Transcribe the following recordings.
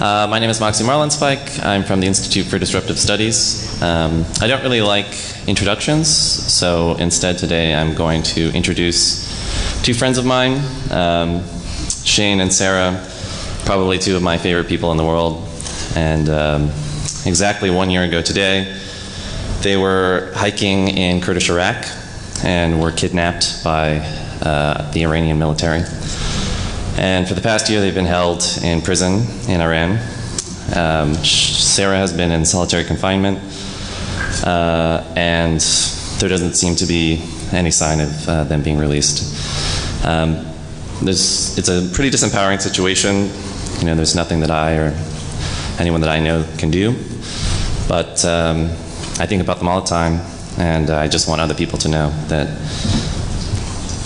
My name is Moxie Marlinspike. I'm from the Institute for Disruptive Studies. I don't really like introductions, so instead today I'm going to introduce two friends of mine, Shane and Sarah, probably two of my favorite people in the world. And exactly 1 year ago today, they were hiking in Kurdish Iraq and were kidnapped by the Iranian military. And for the past year, they've been held in prison in Iran. Sarah has been in solitary confinement, and there doesn't seem to be any sign of them being released. It's a pretty disempowering situation. You know, there's nothing that I or anyone that I know can do, but I think about them all the time, and I just want other people to know that,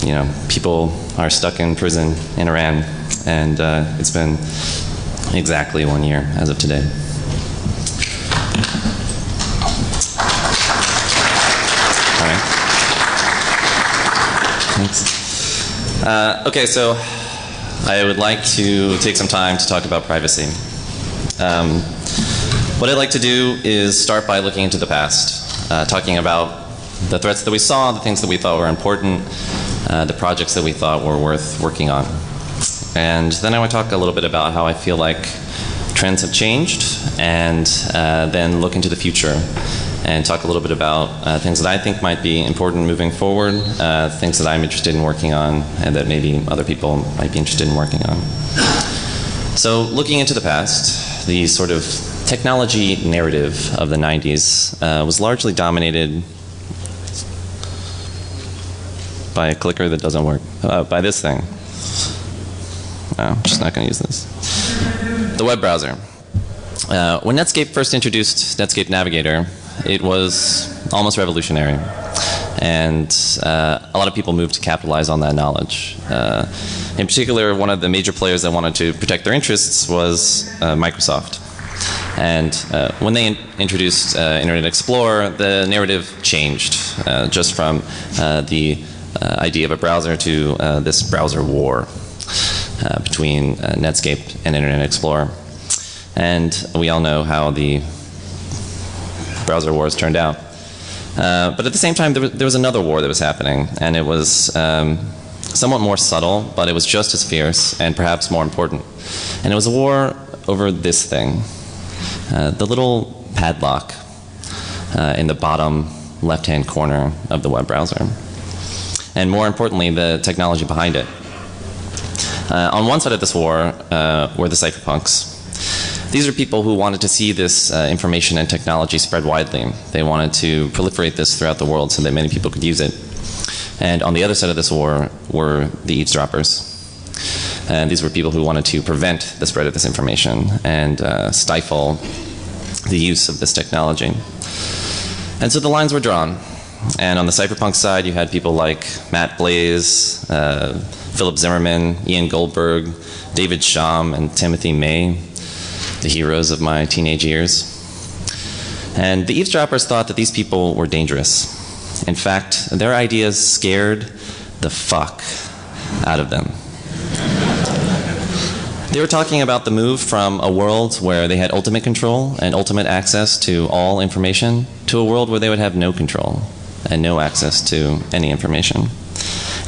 you know, people are stuck in prison in Iran, and it's been exactly 1 year as of today. All right. Thanks. Okay, so I would like to take some time to talk about privacy. What I'd like to do is start by looking into the past, talking about the threats that we saw, the things that we thought were important, the projects that we thought were worth working on. And then I want to talk a little bit about how I feel like trends have changed, and then look into the future and talk a little bit about things that I think might be important moving forward, things that I'm interested in working on and that maybe other people might be interested in working on. So looking into the past, the sort of technology narrative of the 90s was largely dominated by a clicker that doesn't work, by this thing. No, I'm just not going to use this. The web browser. When Netscape first introduced Netscape Navigator, it was almost revolutionary. And a lot of people moved to capitalize on that knowledge. In particular, one of the major players that wanted to protect their interests was Microsoft. And when they introduced Internet Explorer, the narrative changed just from the idea of a browser to this browser war between Netscape and Internet Explorer. And we all know how the browser wars turned out. But at the same time, there was another war that was happening, and it was somewhat more subtle, but it was just as fierce and perhaps more important. And it was a war over this thing, the little padlock in the bottom left-hand corner of the web browser. And more importantly, the technology behind it. On one side of this war were the cypherpunks. These are people who wanted to see this information and technology spread widely. They wanted to proliferate this throughout the world so that many people could use it. And on the other side of this war were the eavesdroppers. And these were people who wanted to prevent the spread of this information and stifle the use of this technology. And so the lines were drawn. And on the cypherpunk side, you had people like Matt Blaze, Philip Zimmerman, Ian Goldberg, David Shum, and Timothy May, the heroes of my teenage years. And the eavesdroppers thought that these people were dangerous. In fact, their ideas scared the fuck out of them. They were talking about the move from a world where they had ultimate control and ultimate access to all information to a world where they would have no control and no access to any information.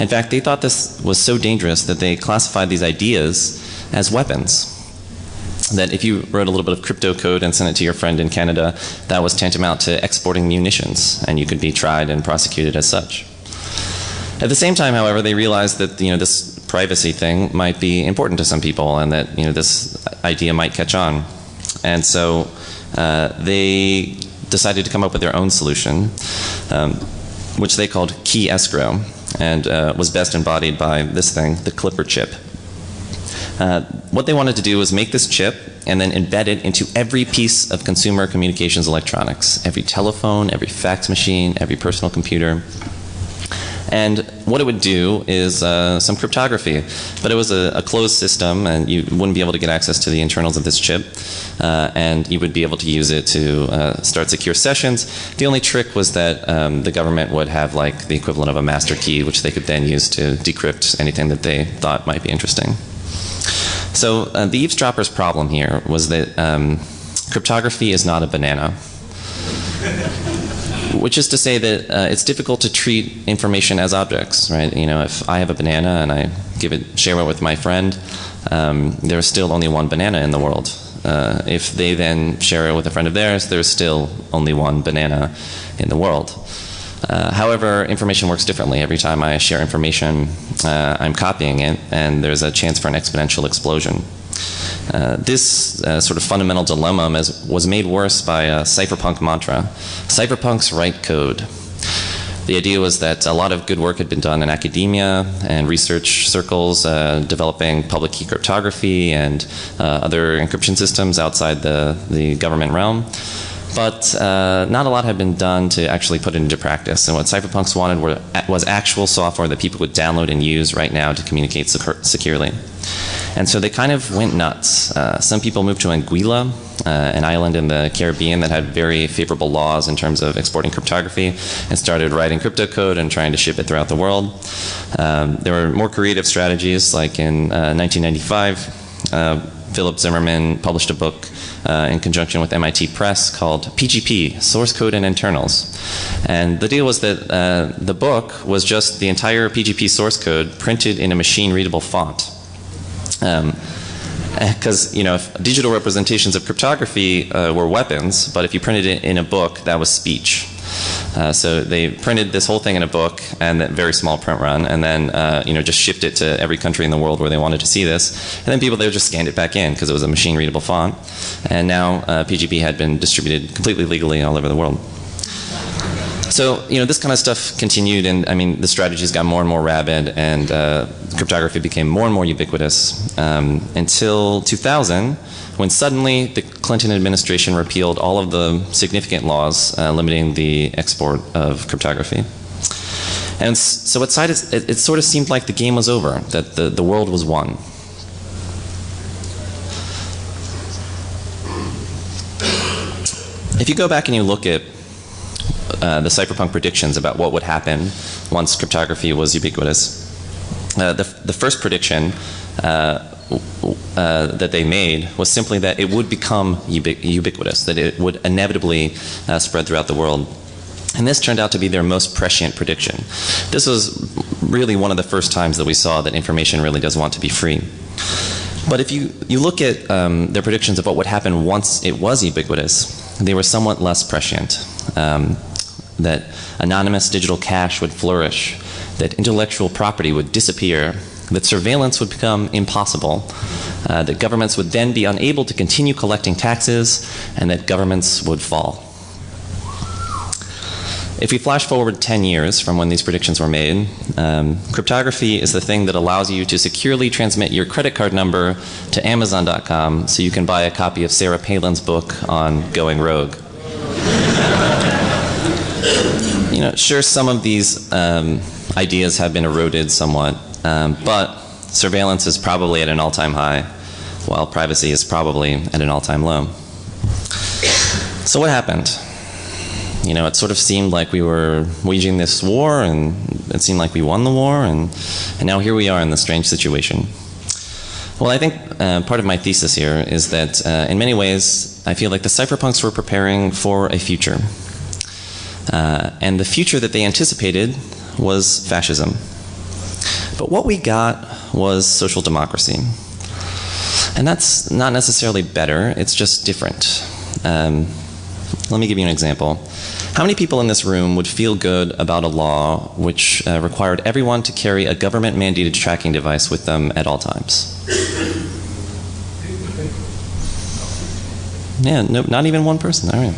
In fact, they thought this was so dangerous that they classified these ideas as weapons. That if you wrote a little bit of crypto code and sent it to your friend in Canada, that was tantamount to exporting munitions, and you could be tried and prosecuted as such. At the same time, however, they realized that, you know, this privacy thing might be important to some people, and that, you know, this idea might catch on. And so they decided to come up with their own solution, which they called key escrow, and was best embodied by this thing, the Clipper chip. What they wanted to do was make this chip and then embed it into every piece of consumer communications electronics, every telephone, every fax machine, every personal computer. And what it would do is some cryptography, but it was a closed system, and you wouldn't be able to get access to the internals of this chip, and you would be able to use it to start secure sessions. The only trick was that the government would have like the equivalent of a master key, which they could then use to decrypt anything that they thought might be interesting. So the eavesdropper's problem here was that cryptography is not a banana. Which is to say that it's difficult to treat information as objects, right? You know, if I have a banana and I share it with my friend, there's still only one banana in the world. If they then share it with a friend of theirs, there's still only one banana in the world. However, information works differently. Every time I share information, I'm copying it, and there's a chance for an exponential explosion. This sort of fundamental dilemma was made worse by a cypherpunk mantra. Cypherpunks write code. The idea was that a lot of good work had been done in academia and research circles developing public key cryptography and other encryption systems outside the government realm. But not a lot had been done to actually put it into practice. And what cypherpunks wanted was actual software that people could download and use right now to communicate securely. And so they kind of went nuts. Some people moved to Anguilla, an island in the Caribbean that had very favorable laws in terms of exporting cryptography, and started writing crypto code and trying to ship it throughout the world. There were more creative strategies, like in 1995, Philip Zimmerman published a book in conjunction with MIT Press called PGP, Source Code and Internals. And the deal was that the book was just the entire PGP source code printed in a machine-readable font. Because you know, if digital representations of cryptography were weapons, but if you printed it in a book, that was speech. So they printed this whole thing in a book and that very small print run, and then you know, just shipped it to every country in the world where they wanted to see this. And then people there just scanned it back in because it was a machine-readable font. And now PGP had been distributed completely legally all over the world. So, you know, this kind of stuff continued, and I mean, the strategies got more and more rabid, and cryptography became more and more ubiquitous until 2000, when suddenly the Clinton administration repealed all of the significant laws limiting the export of cryptography. And so it sort of seemed like the game was over, that the world was won. If you go back and you look at the cypherpunk predictions about what would happen once cryptography was ubiquitous, the first prediction that they made was simply that it would become ubiquitous, that it would inevitably spread throughout the world. And this turned out to be their most prescient prediction. This was really one of the first times that we saw that information really does want to be free. But if you look at their predictions of what would happen once it was ubiquitous, they were somewhat less prescient. That anonymous digital cash would flourish, that intellectual property would disappear, that surveillance would become impossible, that governments would then be unable to continue collecting taxes, and that governments would fall. If we flash forward 10 years from when these predictions were made, cryptography is the thing that allows you to securely transmit your credit card number to Amazon.com so you can buy a copy of Sarah Palin's book on going rogue. You know, sure, some of these ideas have been eroded somewhat, but surveillance is probably at an all-time high, while privacy is probably at an all-time low. So what happened? You know, it sort of seemed like we were waging this war, and it seemed like we won the war, and now here we are in this strange situation. Well, I think part of my thesis here is that in many ways, I feel like the cypherpunks were preparing for a future. And the future that they anticipated was fascism. But what we got was social democracy. And that's not necessarily better, it's just different. Let me give you an example. How many people in this room would feel good about a law which required everyone to carry a government-mandated tracking device with them at all times? Yeah, no, not even one person. All right.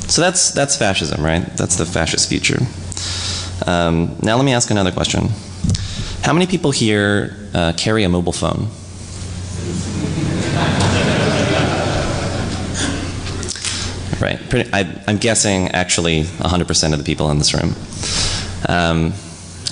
So that's fascism, right? That's the fascist future. Now let me ask another question. How many people here carry a mobile phone? Right. I'm guessing actually 100% of the people in this room.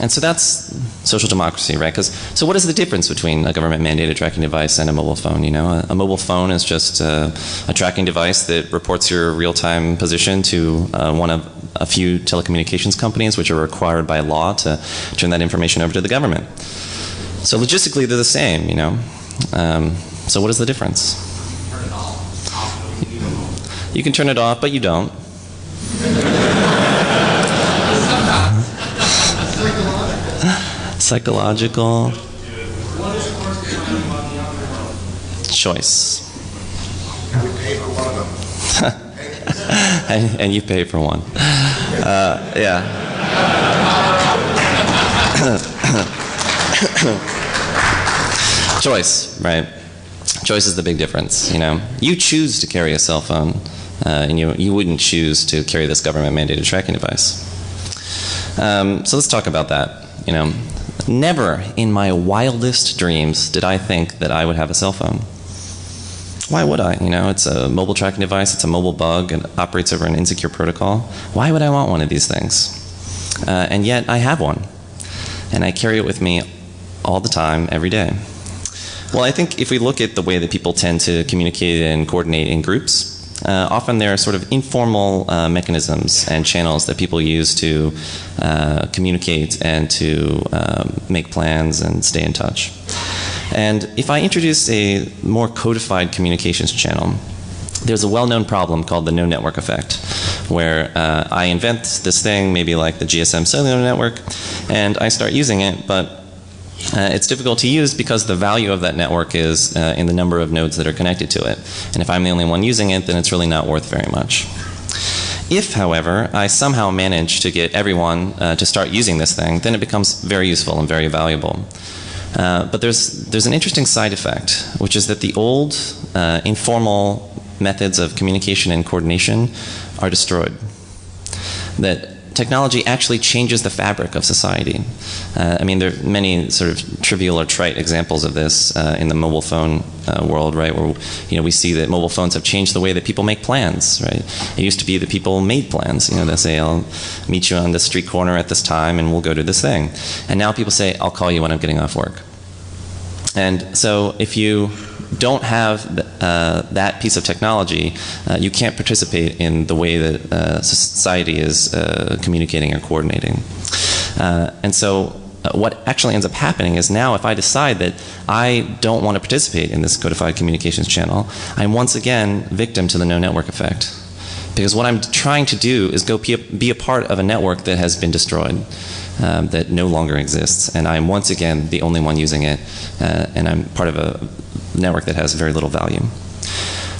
And so that's social democracy, right? So what is the difference between a government-mandated tracking device and a mobile phone? You know, a mobile phone is just a tracking device that reports your real-time position to one of a few telecommunications companies which are required by law to turn that information over to the government. So logistically, they're the same, you know. So what is the difference? Turn it off. You can turn it off, but you don't. Psychological choice. We pay for one of them. And you pay for one. Yeah. Choice, right? Choice is the big difference, you know. You choose to carry a cell phone, and you wouldn't choose to carry this government-mandated tracking device. So let's talk about that, you know. Never in my wildest dreams did I think that I would have a cell phone. Why would I? You know, it's a mobile tracking device, it's a mobile bug, and it operates over an insecure protocol. Why would I want one of these things? And yet I have one. And I carry it with me all the time, every day. Well, I think if we look at the way that people tend to communicate and coordinate in groups, often there are sort of informal mechanisms and channels that people use to communicate and to make plans and stay in touch. And if I introduce a more codified communications channel, there's a well-known problem called the no network effect, where I invent this thing, maybe like the GSM cellular network, and I start using it, but it's difficult to use because the value of that network is in the number of nodes that are connected to it. And if I'm the only one using it, then it's really not worth very much. If, however, I somehow manage to get everyone to start using this thing, then it becomes very useful and very valuable. But there's an interesting side effect, which is that the old informal methods of communication and coordination are destroyed. That technology actually changes the fabric of society. I mean, there are many sort of trivial or trite examples of this in the mobile phone world, right? Where we see that mobile phones have changed the way that people make plans, right? It used to be that people made plans. You know, they say, "I'll meet you on the street corner at this time, and we'll go to this thing." And now people say, "I'll call you when I'm getting off work." And so, if you don't have that piece of technology, you can't participate in the way that society is communicating or coordinating. And so what actually ends up happening is now if I decide that I don't want to participate in this codified communications channel, I'm once again victim to the no network effect. Because what I'm trying to do is go be a part of a network that has been destroyed, that no longer exists, and I'm once again the only one using it, and I'm part of a network that has very little value.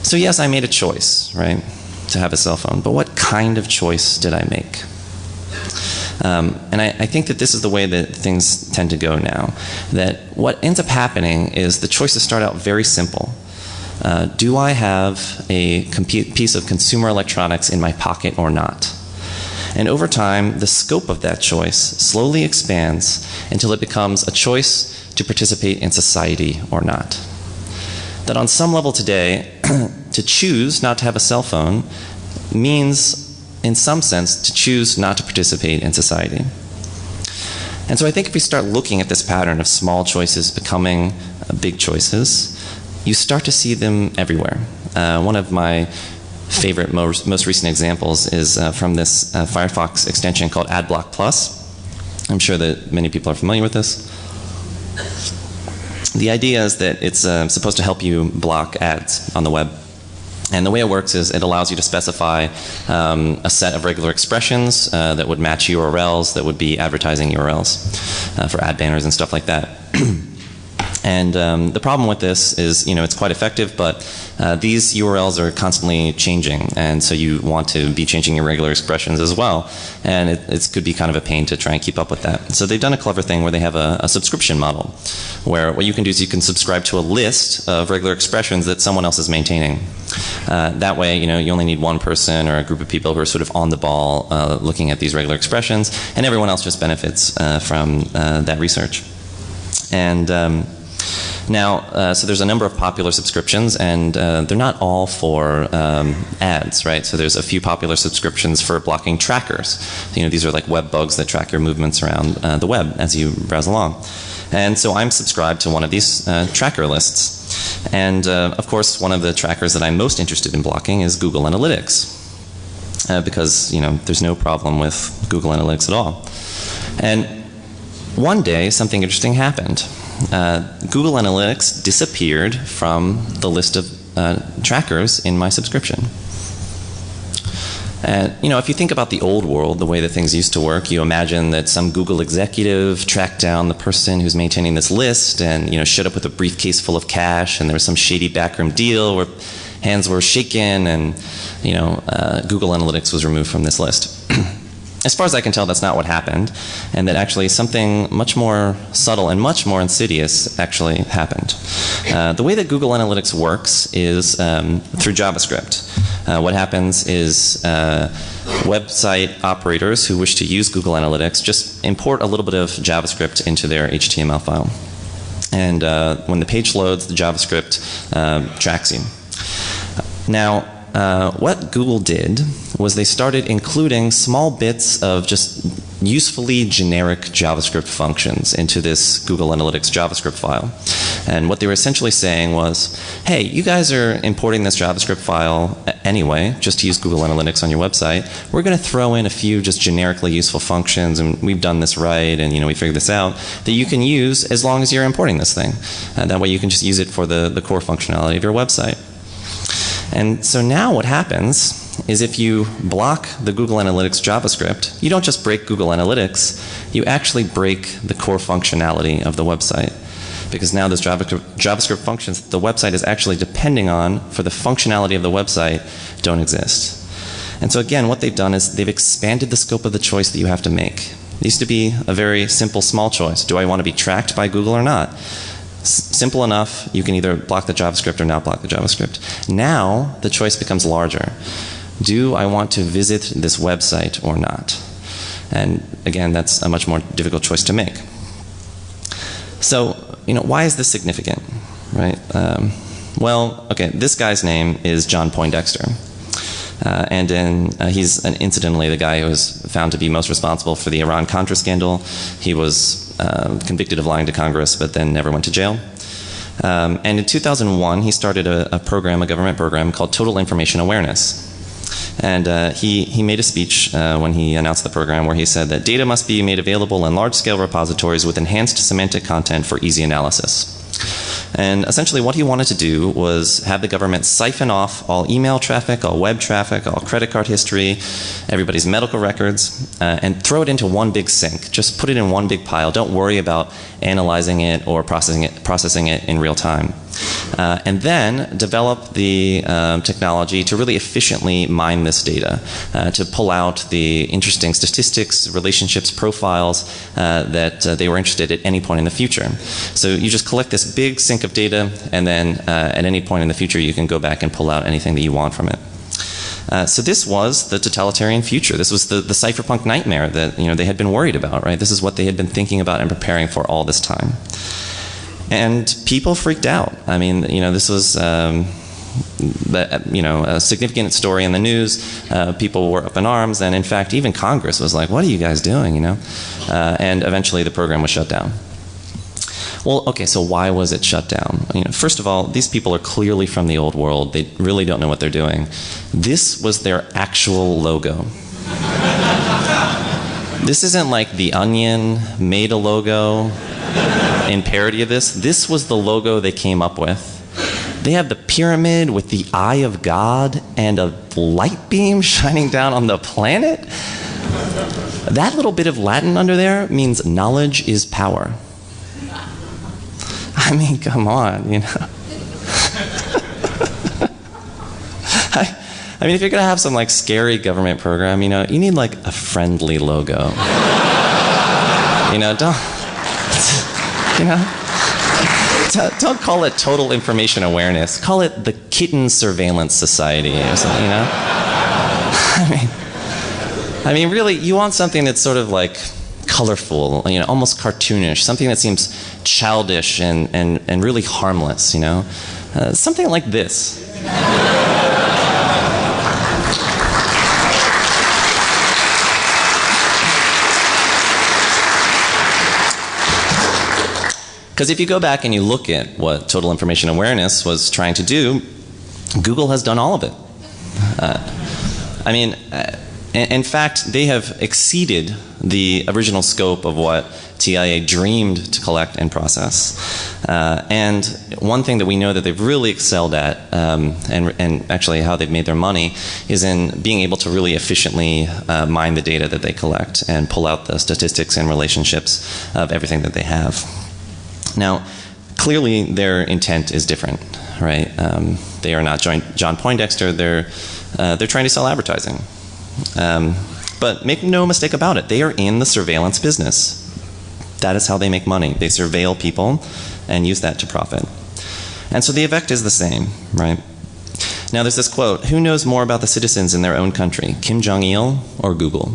So yes, I made a choice, right, to have a cell phone, but what kind of choice did I make? And I think that this is the way that things tend to go now, that what ends up happening is the choices start out very simple. Do I have a piece of consumer electronics in my pocket or not? And over time, the scope of that choice slowly expands until it becomes a choice to participate in society or not. That on some level today, to choose not to have a cell phone means, in some sense, to choose not to participate in society. And so I think if we start looking at this pattern of small choices becoming big choices, you start to see them everywhere. One of my favorite most recent examples is from this Firefox extension called AdBlock Plus. I'm sure that many people are familiar with this. The idea is that it's supposed to help you block ads on the web. And the way it works is it allows you to specify a set of regular expressions that would match URLs that would be advertising URLs for ad banners and stuff like that. And the problem with this is, it's quite effective, but these URLs are constantly changing, and so you want to be changing your regular expressions as well. And it could be kind of a pain to try and keep up with that. So they've done a clever thing where they have a subscription model, where what you can do is you can subscribe to a list of regular expressions that someone else is maintaining. That way, you only need one person or a group of people who are sort of on the ball looking at these regular expressions, and everyone else just benefits from that research. And now, so there's a number of popular subscriptions, and they're not all for ads, right? So there's a few popular subscriptions for blocking trackers. These are like web bugs that track your movements around the web as you browse along. And so I'm subscribed to one of these tracker lists. And of course, one of the trackers that I'm most interested in blocking is Google Analytics. Because, there's no problem with Google Analytics at all. And one day, something interesting happened. Google Analytics disappeared from the list of trackers in my subscription. And if you think about the old world, the way that things used to work, you imagine that some Google executive tracked down the person who's maintaining this list and showed up with a briefcase full of cash, and there was some shady backroom deal where hands were shaken, and Google Analytics was removed from this list. As far as I can tell, that's not what happened, and that actually something much more subtle and much more insidious actually happened. The way that Google Analytics works is through JavaScript. What happens is website operators who wish to use Google Analytics just import a little bit of JavaScript into their HTML file. And when the page loads, the JavaScript tracks you. Now, what Google did was they started including small bits of just usefully generic JavaScript functions into this Google Analytics JavaScript file. And what they were essentially saying was, hey, you guys are importing this JavaScript file anyway, just to use Google Analytics on your website. We're going to throw in a few just generically useful functions, and we've done this right, and we figured this out, that you can use as long as you're importing this thing. That way you can just use it for the core functionality of your website. And so now what happens is if you block the Google Analytics JavaScript, you don't just break Google Analytics, you actually break the core functionality of the website. Because now those JavaScript functions that the website is actually depending on for the functionality of the website don't exist. And so again, what they've done is they've expanded the scope of the choice that you have to make. It used to be a very simple, small choice. Do I want to be tracked by Google or not? Simple enough, you can either block the JavaScript or not block the JavaScript. Now, the choice becomes larger. Do I want to visit this website or not? And again, that's a much more difficult choice to make. So, why is this significant, right? Well, okay, this guy's name is John Poindexter. He's incidentally the guy who was found to be most responsible for the Iran-Contra scandal. He was convicted of lying to Congress, but then never went to jail. And in 2001, he started a government program called Total Information Awareness. And he made a speech when he announced the program where he said that data must be made available in large-scale repositories with enhanced semantic content for easy analysis. And essentially what he wanted to do was have the government siphon off all email traffic, all web traffic, all credit card history, everybody's medical records, and throw it into one big sink. Just put it in one big pile. Don't worry about analyzing it or processing it in real time. And then develop the technology to really efficiently mine this data, to pull out the interesting statistics, relationships, profiles that they were interested at any point in the future. So you just collect this big sink of data, and then at any point in the future you can go back and pull out anything that you want from it. So this was the totalitarian future. This was the cypherpunk nightmare that they had been worried about, right? This is what they had been thinking about and preparing for all this time. And people freaked out. I mean, this was a significant story in the news. People were up in arms, and in fact, even Congress was like, "What are you guys doing?" And eventually, the program was shut down. Well, okay, so why was it shut down? First of all, these people are clearly from the old world. They really don't know what they're doing. This was their actual logo. This isn't like The Onion made a logo in parody of this. This was the logo they came up with. They have the pyramid with the eye of God and a light beam shining down on the planet. That little bit of Latin under there means knowledge is power. I mean, come on, I mean, if you're going to have some like scary government program, you need like a friendly logo. Don't call it Total Information Awareness. Call it the Kitten Surveillance Society or something, I mean, really, you want something that's sort of like colorful, almost cartoonish, something that seems childish and really harmless, something like this. Because if you go back and you look at what Total Information Awareness was trying to do, Google has done all of it. I mean, In fact, they have exceeded the original scope of what TIA dreamed to collect and process. And one thing that we know that they've really excelled at, and actually how they've made their money, is in being able to really efficiently mine the data that they collect and pull out the statistics and relationships of everything that they have. Now, clearly their intent is different, right? They are not John Poindexter. They're trying to sell advertising. But make no mistake about it, they are in the surveillance business. That is how they make money. They surveil people and use that to profit. And so the effect is the same, right? Now there's this quote, who knows more about the citizens in their own country, Kim Jong-il or Google?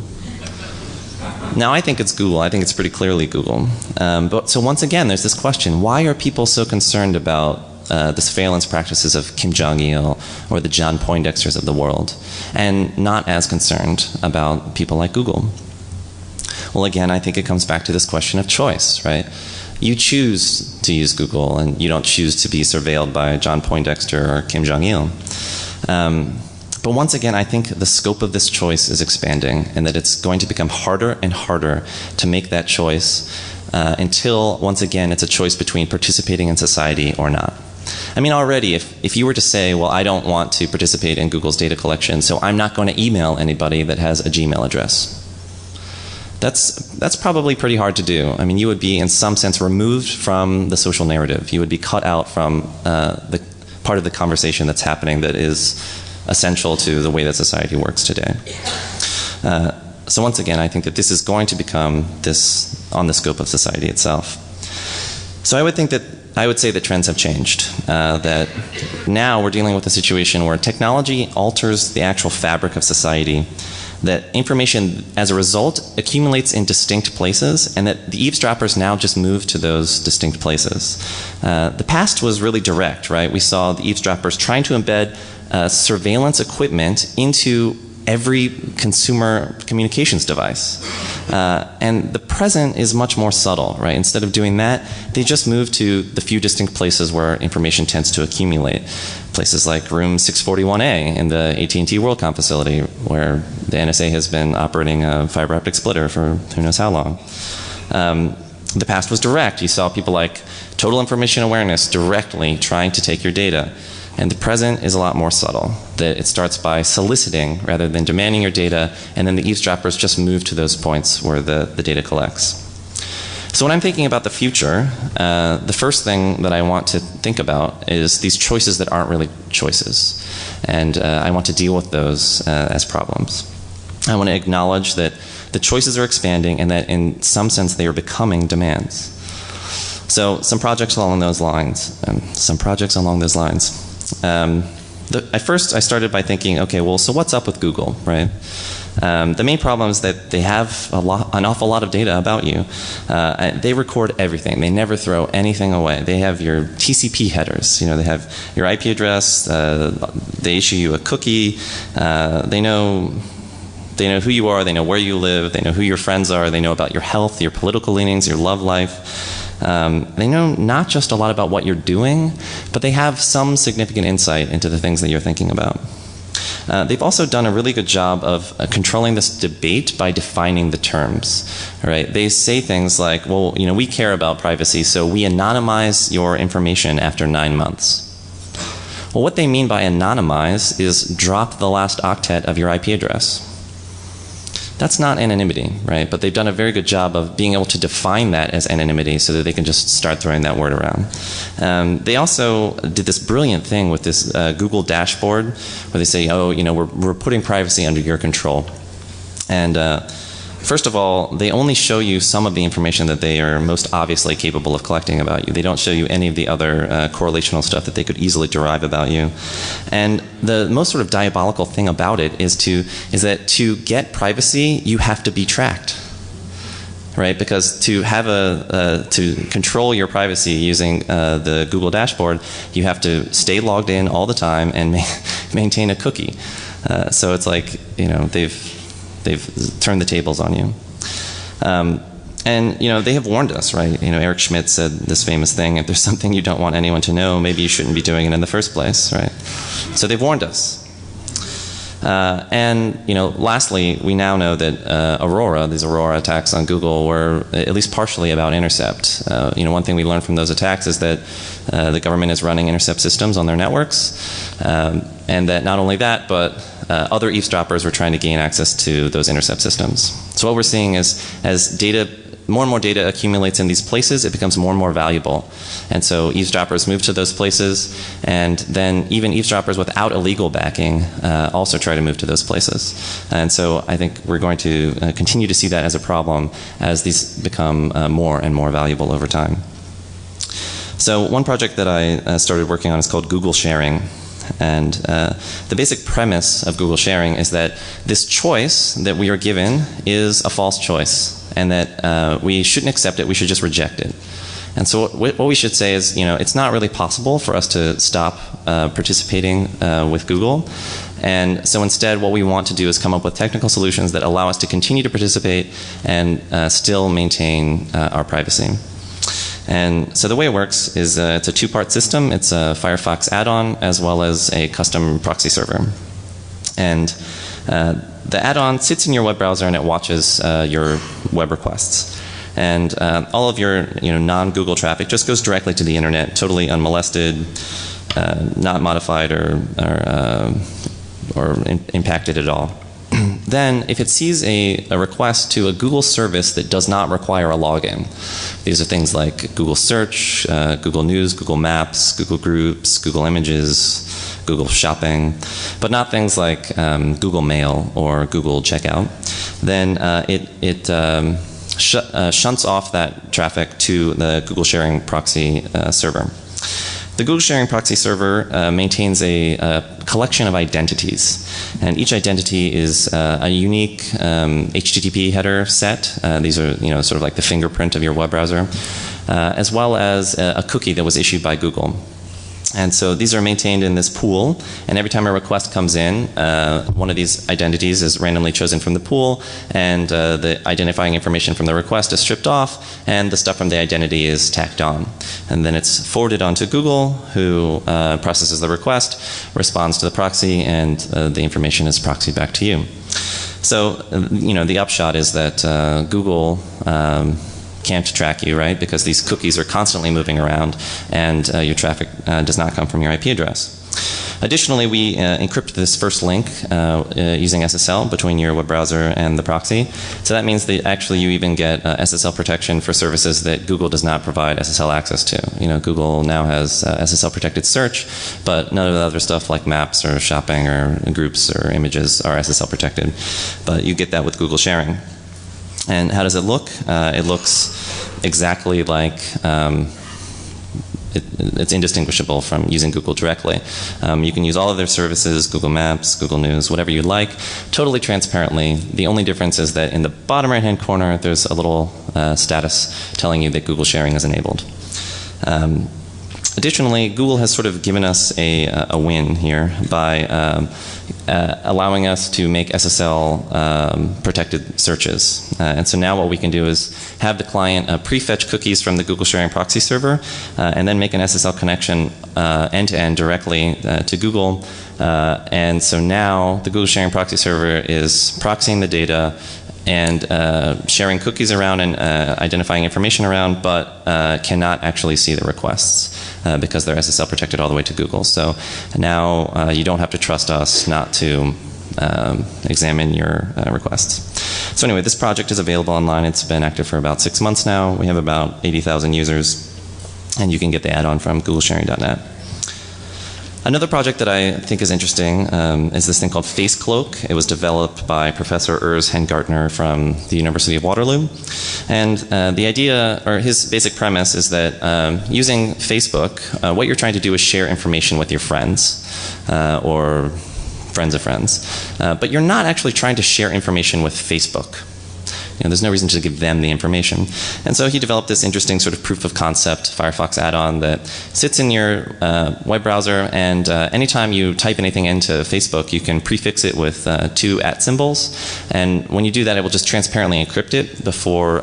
Now I think it's Google. I think it's pretty clearly Google. But so once again, there's this question, why are people so concerned about the surveillance practices of Kim Jong-il or the John Poindexters of the world, and not as concerned about people like Google? Well, again, I think it comes back to this question of choice, right? You choose to use Google, and you don't choose to be surveilled by John Poindexter or Kim Jong-il. But once again, I think the scope of this choice is expanding, and that it's going to become harder and harder to make that choice until, once again, it's a choice between participating in society or not. I mean, already, if you were to say, well, I don't want to participate in Google's data collection, so I'm not going to email anybody that has a Gmail address. That's probably pretty hard to do. I mean, you would be, in some sense, removed from the social narrative. You would be cut out from the part of the conversation that's happening that is essential to the way that society works today. So once again, I think that this is going to become this on the scope of society itself. So I would say that trends have changed. That now we're dealing with a situation where technology alters the actual fabric of society, that information as a result accumulates in distinct places, and that the eavesdroppers now just move to those distinct places. The past was really direct, right? We saw the eavesdroppers trying to embed surveillance equipment into every consumer communications device. And the present is much more subtle, right? Instead of doing that, they just move to the few distinct places where information tends to accumulate. Places like room 641A in the AT&T WorldCom facility, where the NSA has been operating a fiber optic splitter for who knows how long. The past was direct. You saw people like Total Information Awareness directly trying to take your data. And the present is a lot more subtle, that it starts by soliciting rather than demanding your data, and then the eavesdroppers just move to those points where the data collects. So when I'm thinking about the future, the first thing that I want to think about is these choices that aren't really choices. And I want to deal with those as problems. I want to acknowledge that the choices are expanding and that in some sense they are becoming demands. So some projects along those lines. At first I started by thinking, okay, well, so what's up with Google, right? The main problem is that they have an awful lot of data about you. They record everything. They never throw anything away. They have your TCP headers. You know, they have your IP address. They issue you a cookie. They know who you are. They know where you live. They know who your friends are. They know about your health, your political leanings, your love life. They know not just a lot about what you're doing, but they have some significant insight into the things that you're thinking about. They've also done a really good job of controlling this debate by defining the terms. Right? They say things like, well, you know, we care about privacy, so we anonymize your information after 9 months. Well, what they mean by anonymize is drop the last octet of your IP address. That's not anonymity, right? But they've done a very good job of being able to define that as anonymity so that they can just start throwing that word around. They also did this brilliant thing with this Google dashboard where they say, oh, you know, we're putting privacy under your control. And first of all, they only show you some of the information that they are most obviously capable of collecting about you. They don't show you any of the other correlational stuff that they could easily derive about you. And the most sort of diabolical thing about it is that to get privacy, you have to be tracked. Right? Because to have to control your privacy using the Google dashboard, you have to stay logged in all the time and maintain a cookie. So it's like, you know, they've turned the tables on you. And, you know, they have warned us, right? You know, Eric Schmidt said this famous thing, if there's something you don't want anyone to know, maybe you shouldn't be doing it in the first place, right? So they've warned us. And lastly, we now know that these Aurora attacks on Google were at least partially about intercept. One thing we learned from those attacks is that the government is running intercept systems on their networks, and that not only that, but other eavesdroppers were trying to gain access to those intercept systems. So what we're seeing is as more and more data accumulates in these places, it becomes more and more valuable. And so eavesdroppers move to those places, and then even eavesdroppers without illegal backing also try to move to those places. And so I think we're going to continue to see that as a problem as these become more and more valuable over time. So one project that I started working on is called Google Sharing. And the basic premise of Google Sharing is that this choice that we are given is a false choice, and that we shouldn't accept it, we should just reject it. And so what we should say is, it's not really possible for us to stop participating with Google. And so instead what we want to do is come up with technical solutions that allow us to continue to participate and still maintain our privacy. And so the way it works is it's a two-part system. It's a Firefox add-on as well as a custom proxy server. And the add-on sits in your web browser and it watches your web requests. And all of your non-Google traffic just goes directly to the internet, totally unmolested, not modified or impacted at all. Then, if it sees a request to a Google service that does not require a login, these are things like Google Search, Google News, Google Maps, Google Groups, Google Images, Google Shopping, but not things like Google Mail or Google Checkout, then it shunts off that traffic to the Google Sharing proxy server. The Google Sharing proxy server maintains a collection of identities, and each identity is a unique HTTP header set. These are sort of like the fingerprint of your web browser, as well as a cookie that was issued by Google. And so these are maintained in this pool, and every time a request comes in, one of these identities is randomly chosen from the pool, and the identifying information from the request is stripped off, and the stuff from the identity is tacked on. And then it's forwarded on to Google, who processes the request, responds to the proxy, and the information is proxied back to you. So, the upshot is that Google can't track you, right? Because these cookies are constantly moving around, and your traffic does not come from your IP address. Additionally, we encrypt this first link using SSL between your web browser and the proxy. So that means that actually you even get SSL protection for services that Google does not provide SSL access to. Google now has SSL protected search, but none of the other stuff like maps or shopping or groups or images are SSL protected. But you get that with Google Sharing. And how does it look? It looks exactly like it's indistinguishable from using Google directly. You can use all of their services, Google Maps, Google News, whatever you like, totally transparently. The only difference is that in the bottom right-hand corner, there's a little status telling you that Google Sharing is enabled. Additionally, Google has sort of given us a win here by allowing us to make SSL protected searches. And so now what we can do is have the client pre-fetch cookies from the Google Sharing proxy server and then make an SSL connection end-to-end directly to Google. And so now the Google Sharing proxy server is proxying the data and sharing cookies around and identifying information around, but cannot actually see the requests because they're SSL protected all the way to Google. So now you don't have to trust us not to examine your requests. So anyway, this project is available online. It's been active for about 6 months now. We have about 80,000 users, and you can get the add-on from googlesharing.net. Another project that I think is interesting is this thing called FaceCloak. It was developed by Professor Urs Hengartner from the University of Waterloo. And the idea, or his basic premise, is that using Facebook, what you're trying to do is share information with your friends or friends of friends. But you're not actually trying to share information with Facebook. There's no reason to give them the information. And so he developed this interesting sort of proof of concept Firefox add-on that sits in your web browser, and anytime you type anything into Facebook, you can prefix it with 2 @ symbols. And when you do that, it will just transparently encrypt it before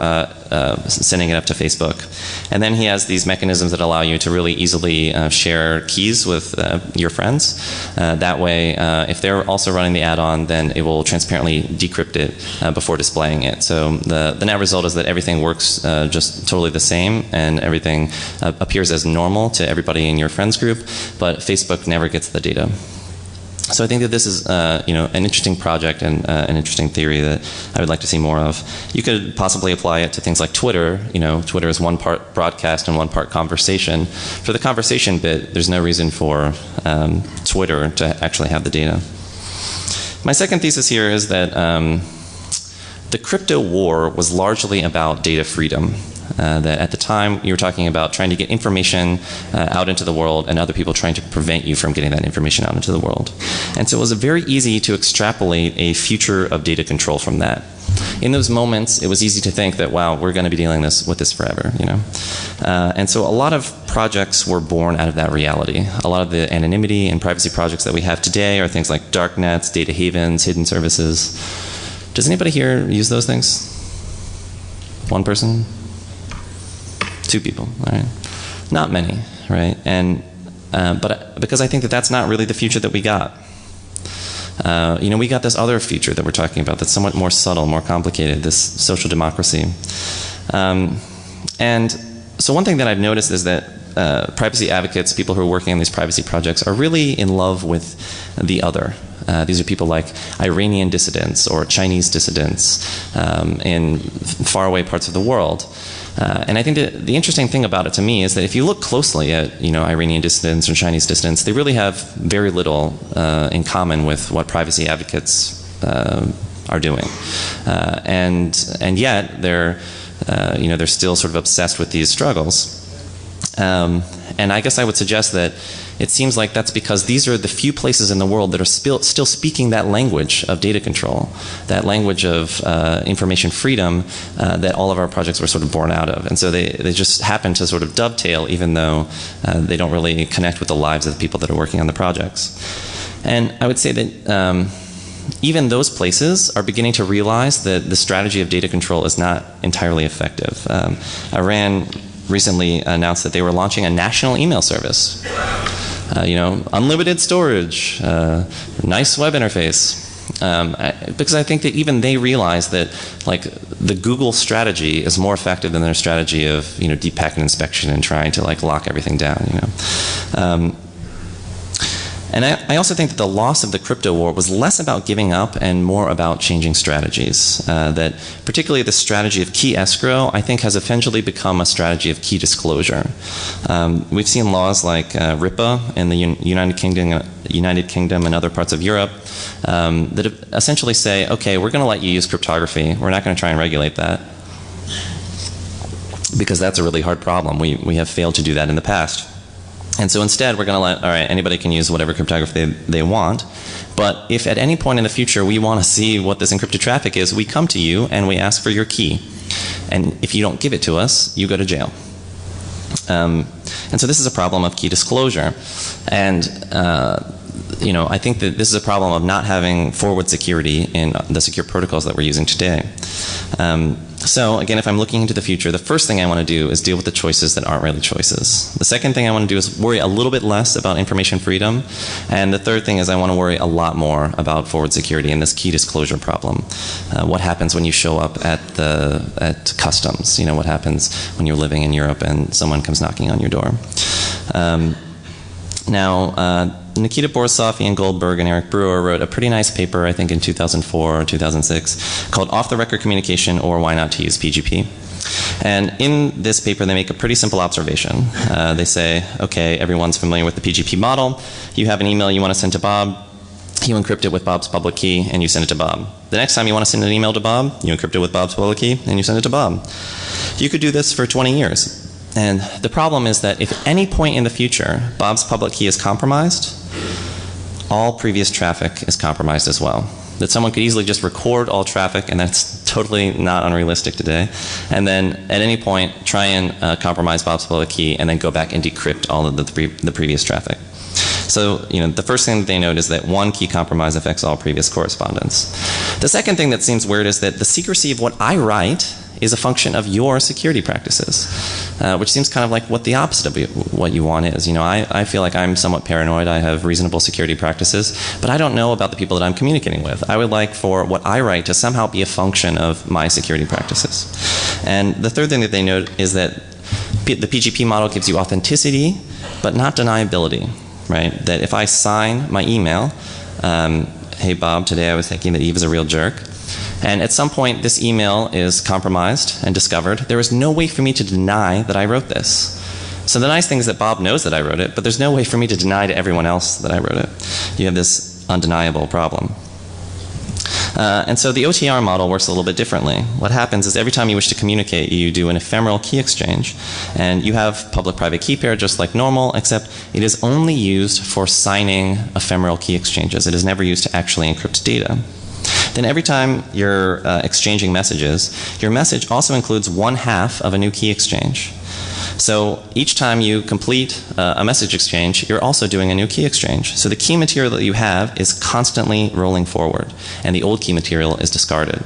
sending it up to Facebook. And then he has these mechanisms that allow you to really easily share keys with your friends. That way, if they're also running the add-on, then it will transparently decrypt it before displaying it. So the net result is that everything works just totally the same, and everything appears as normal to everybody in your friends group, but Facebook never gets the data. So I think that this is an interesting project and an interesting theory that I would like to see more of. You could possibly apply it to things like Twitter. Twitter is one part broadcast and one part conversation. For the conversation bit, there's no reason for Twitter to actually have the data. My second thesis here is that the crypto war was largely about data freedom. That at the time you were talking about trying to get information out into the world, and other people trying to prevent you from getting that information out into the world. And so it was very easy to extrapolate a future of data control from that. In those moments, it was easy to think that, wow, we're going to be dealing with this forever, and so a lot of projects were born out of that reality. A lot of the anonymity and privacy projects that we have today are things like darknets, data havens, hidden services. Does anybody here use those things? One person? 2 people, all right? Not many, right? And but because I think that that's not really the future that we got. We got this other future that we're talking about that's somewhat more subtle, more complicated, this social democracy. And so one thing that I've noticed is that privacy advocates, people who are working on these privacy projects, are really in love with the other. These are people like Iranian dissidents or Chinese dissidents in faraway parts of the world. And I think that the interesting thing about it to me is that if you look closely at Iranian dissidents or Chinese dissidents, they really have very little in common with what privacy advocates are doing, and yet they're still sort of obsessed with these struggles. And I guess I would suggest that it seems like that's because these are the few places in the world that are still speaking that language of data control, that language of information freedom that all of our projects were sort of born out of. And so they just happen to sort of dovetail, even though they don't really connect with the lives of the people that are working on the projects. And I would say that even those places are beginning to realize that the strategy of data control is not entirely effective. Iran recently announced that they were launching a national email service. Unlimited storage, nice web interface. Because I think that even they realize that, like, the Google strategy is more effective than their strategy of deep packet inspection and trying to lock everything down. And I also think that the loss of the crypto war was less about giving up and more about changing strategies. That particularly the strategy of key escrow, I think, has eventually become a strategy of key disclosure. We've seen laws like RIPA in the United Kingdom and other parts of Europe that essentially say, okay, we're going to let you use cryptography. We're not going to try and regulate that, because that's a really hard problem. We have failed to do that in the past. And so instead, we're going to let, all right, anybody can use whatever cryptography they want. But if at any point in the future we want to see what this encrypted traffic is, we come to you and we ask for your key. And if you don't give it to us, you go to jail. And so this is a problem of key disclosure. And I think that this is a problem of not having forward security in the secure protocols that we're using today. So again, if I'm looking into the future, the first thing I want to do is deal with the choices that aren't really choices. The second thing I want to do is worry a little bit less about information freedom. And the third thing is I want to worry a lot more about forward security and this key disclosure problem. What happens when you show up at customs? What happens when you're living in Europe and someone comes knocking on your door? Nikita Borisov, Ian Goldberg, and Eric Brewer wrote a pretty nice paper, I think in 2004 or 2006, called Off the Record Communication, or Why Not to Use PGP. And in this paper, they make a pretty simple observation. They say, okay, everyone's familiar with the PGP model. You have an email you want to send to Bob. You encrypt it with Bob's public key, and you send it to Bob. The next time you want to send an email to Bob, you encrypt it with Bob's public key, and you send it to Bob. You could do this for 20 years. And the problem is that if at any point in the future Bob's public key is compromised, all previous traffic is compromised as well. That someone could easily just record all traffic, and that's totally not unrealistic today, and then at any point try and compromise Bob's public key and then go back and decrypt all of the previous traffic. So, the first thing that they note is that one key compromise affects all previous correspondence. The second thing that seems weird is that the secrecy of what I write is a function of your security practices, which seems kind of like what the opposite of what you want is. You know, I feel like I'm somewhat paranoid. I have reasonable security practices, but I don't know about the people that I'm communicating with. I would like for what I write to somehow be a function of my security practices. And the third thing that they note is that the PGP model gives you authenticity, but not deniability, right? That if I sign my email, hey Bob, today I was thinking that Eve is a real jerk, and at some point this email is compromised and discovered, there is no way for me to deny that I wrote this. So the nice thing is that Bob knows that I wrote it, but there's no way for me to deny to everyone else that I wrote it. You have this undeniable problem. And so the OTR model works a little bit differently. What happens is every time you wish to communicate, you do an ephemeral key exchange, and you have public-private key pair just like normal, except it is only used for signing ephemeral key exchanges. It is never used to actually encrypt data. Then every time you're exchanging messages, your message also includes 1/2 of a new key exchange. So each time you complete a message exchange, you're also doing a new key exchange. So the key material that you have is constantly rolling forward, and the old key material is discarded.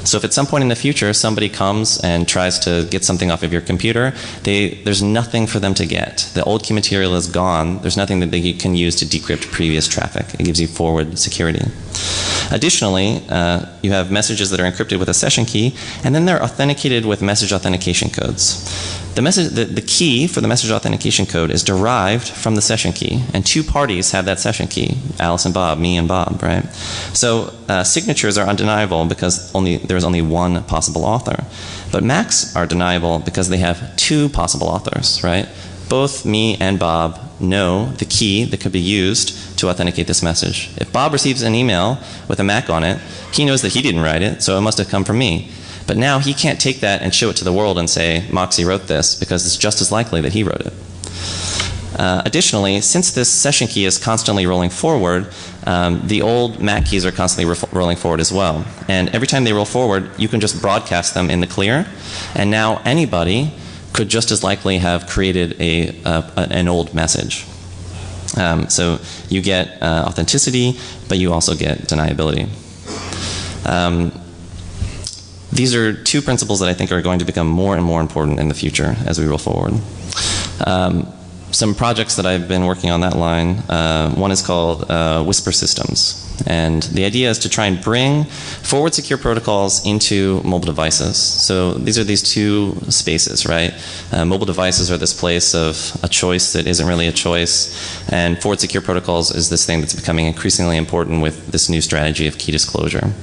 So if at some point in the future somebody comes and tries to get something off of your computer, there's nothing for them to get. The old key material is gone. There's nothing that they can use to decrypt previous traffic. It gives you forward security. Additionally, you have messages that are encrypted with a session key, and then they're authenticated with message authentication codes. The key for the message authentication code is derived from the session key, and two parties have that session key, Alice and Bob, me and Bob, right? So signatures are undeniable because there's only one possible author. But MACs are deniable because they have two possible authors, right? Both me and Bob know the key that could be used to authenticate this message. If Bob receives an email with a MAC on it, he knows that he didn't write it, so it must have come from me. But now he can't take that and show it to the world and say, Moxie wrote this, because it's just as likely that he wrote it. Additionally, since this session key is constantly rolling forward, the old MAC keys are constantly rolling forward as well. And every time they roll forward, you can just broadcast them in the clear, and now anybody could just as likely have created an old message. So you get authenticity, but you also get deniability. These are two principles that I think are going to become more and more important in the future as we roll forward. Some projects that I've been working on that line, one is called Whisper Systems. And the idea is to try and bring forward secure protocols into mobile devices. So these are these two spaces, right? Mobile devices are this place of a choice that isn't really a choice, and forward secure protocols is this thing that's becoming increasingly important with this new strategy of key disclosure.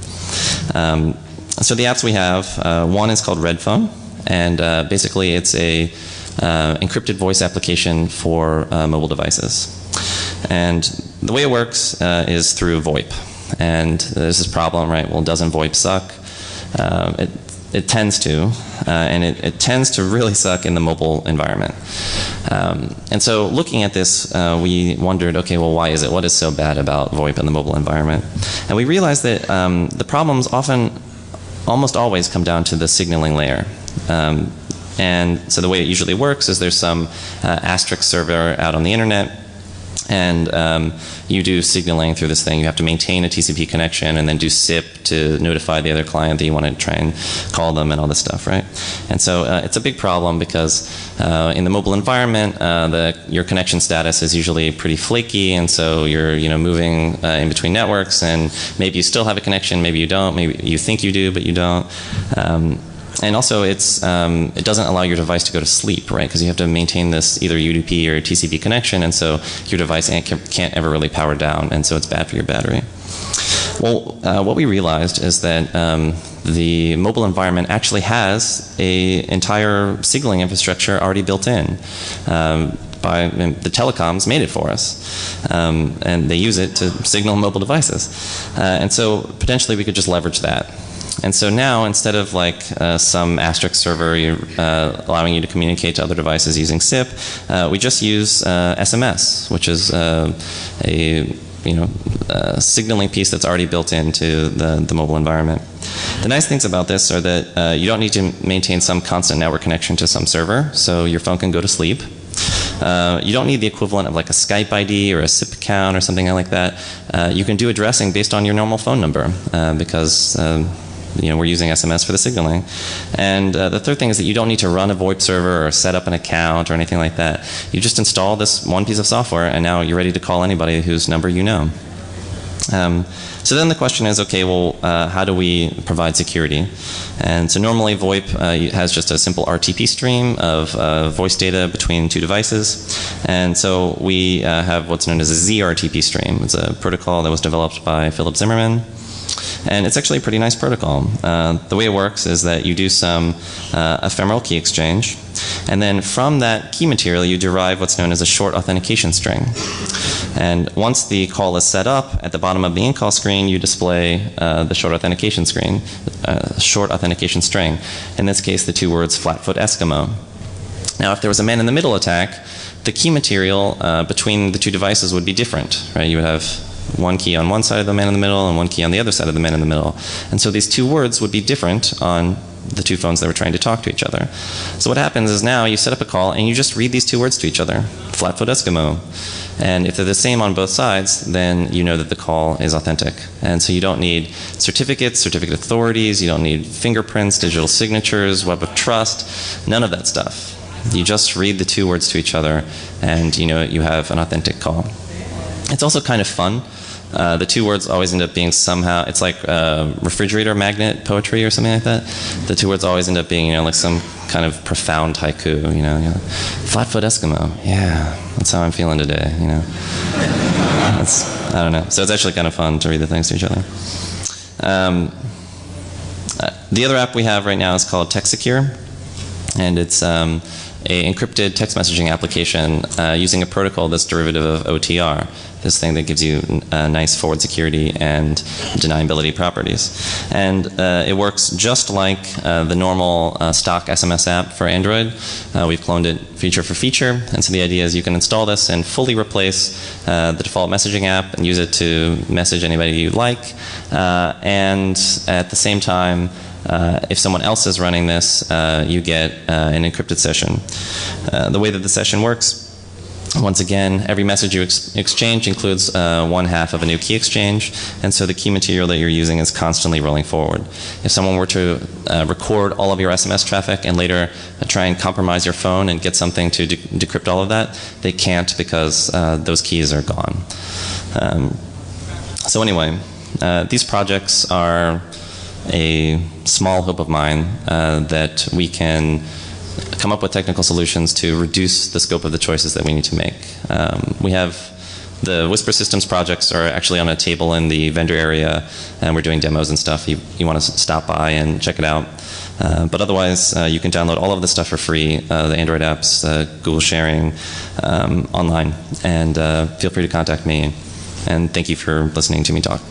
So the apps we have, one is called Redphone, and basically it's a encrypted voice application for mobile devices. And the way it works is through VoIP. And there's this problem, right? Well, doesn't VoIP suck? It tends to, and it tends to really suck in the mobile environment. And so looking at this, we wondered, okay, well, why is it? What is so bad about VoIP in the mobile environment? And we realized that the problems almost always come down to the signaling layer. And so the way it usually works is there's some asterisk server out on the internet, and you do signaling through this thing. You have to maintain a TCP connection and then do SIP to notify the other client that you want to try and call them and all this stuff, right? And so it's a big problem because in the mobile environment, your connection status is usually pretty flaky, and so you're moving in between networks, and maybe you still have a connection, maybe you don't, maybe you think you do, but you don't. And also it doesn't allow your device to go to sleep, right? Because you have to maintain this either UDP or TCP connection, and so your device can't ever really power down, and so it's bad for your battery. Well, what we realized is that the mobile environment actually has an entire signaling infrastructure already built in. The telecoms made it for us, and they use it to signal mobile devices. And so potentially we could just leverage that. And so now, instead of like some asterisk server allowing you to communicate to other devices using SIP, we just use SMS, which is a signaling piece that's already built into the mobile environment. The nice things about this are that you don't need to maintain some constant network connection to some server, so your phone can go to sleep. You don't need the equivalent of like a Skype ID or a SIP account or something like that. You can do addressing based on your normal phone number because we're using SMS for the signaling. And the third thing is that you don't need to run a VoIP server or set up an account or anything like that. You just install this one piece of software, and now you're ready to call anybody whose number you know. So then the question is, okay, well, how do we provide security? And so normally VoIP has just a simple RTP stream of voice data between two devices. And so we have what's known as a ZRTP stream. It's a protocol that was developed by Philip Zimmermann. And it's actually a pretty nice protocol. The way it works is that you do some ephemeral key exchange, and then from that key material you derive what's known as a short authentication string. And once the call is set up, at the bottom of the in-call screen you display the short authentication string. In this case, the two words "Flatfoot Eskimo." Now, if there was a man-in-the-middle attack, the key material between the two devices would be different, right? You would have one key on one side of the man in the middle and one key on the other side of the man in the middle. And so these two words would be different on the two phones that were trying to talk to each other. So what happens is now you set up a call and you just read these two words to each other, Flatfoot Eskimo. And if they're the same on both sides, then you know that the call is authentic. And so you don't need certificates, certificate authorities, you don't need fingerprints, digital signatures, web of trust, none of that stuff. You just read the two words to each other and you know you have an authentic call. It's also kind of fun. The two words always end up being somehow, it's like refrigerator magnet poetry or something like that. The two words always end up being, like some kind of profound haiku, Flatfoot Eskimo, yeah, that's how I'm feeling today, I don't know. So it's actually kind of fun to read the things to each other. The other app we have right now is called TextSecure, and it's a encrypted text messaging application using a protocol that's derivative of OTR, this thing that gives you nice forward security and deniability properties. And it works just like the normal stock SMS app for Android. We've cloned it feature for feature, and so the idea is you can install this and fully replace the default messaging app and use it to message anybody you like, and at the same time if someone else is running this, you get an encrypted session. The way that the session works, once again, every message you exchange includes one half of a new key exchange, and so the key material that you're using is constantly rolling forward. If someone were to record all of your SMS traffic and later try and compromise your phone and get something to decrypt all of that, they can't because those keys are gone. So anyway, these projects are a small hope of mine that we can come up with technical solutions to reduce the scope of the choices that we need to make. We have the Whisper Systems projects are actually on a table in the vendor area, and we're doing demos and stuff. You want to stop by and check it out. But otherwise, you can download all of this stuff for free, the Android apps, Google sharing, online, and feel free to contact me. And thank you for listening to me talk.